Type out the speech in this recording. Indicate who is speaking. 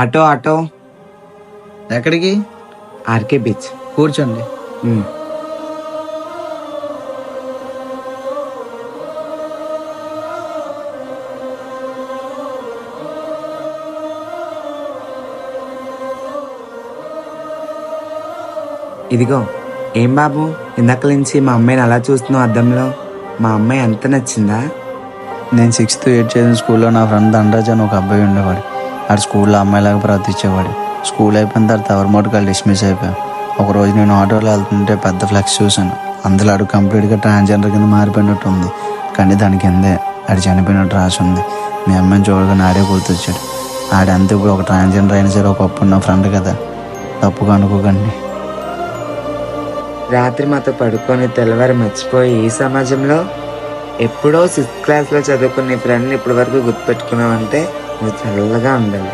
Speaker 1: Auto auto.
Speaker 2: ఎక్కడికి?
Speaker 1: RK beach.
Speaker 2: కూర్చోండి.
Speaker 1: ఇదిగో. ఏం బాబు, ఇందాక నుంచి మా అమ్మాయిని అలా చూస్తున్నావు అద్దంలో? మా అమ్మాయి అంత నచ్చిందా?
Speaker 2: నేను 6th 8th చదివిన స్కూల్లో నా ఫ్రెండ్ ధనరాజ్ అని ఒక అబ్బాయి ఉండేవాడు. ఆడు స్కూల్లో అమ్మాయిలాగా ప్రవర్తించేవాడు. స్కూల్ అయిపోయిన తర్వాత ఎవరి మోటుకాలు డిస్మిస్ అయిపోయాం. ఒకరోజు నేను ఆటోలో వెళ్తుంటే పెద్ద ఫ్లెక్స్ చూశాను. అందులో ఆడు కంప్లీట్గా ట్రాన్స్జెండర్ కింద మారిపోయినట్టు ఉంది. కానీ దాని కిందే ఆడు చనిపోయినట్టు రాసి ఉంది. మీ అమ్మాయిని చూడగానే ఆడే గుర్తొచ్చాడు. ఆడంతా ఇప్పుడు ఒక ట్రాన్స్జెండర్ అయినా సరే ఒకప్పుడు నా ఫ్రెండ్ కదా, తప్పుగా అనుకోకండి.
Speaker 1: రాత్రి మాతో పడుకొని తెల్లవారు మర్చిపోయి ఈ సమాజంలో ఎప్పుడో 6th క్లాస్లో చదువుకునే ఫ్రెండ్ని ఇప్పటి వరకు గుర్తుపెట్టుకున్నావంటే నువ్వు చల్లగా ఉండాలి.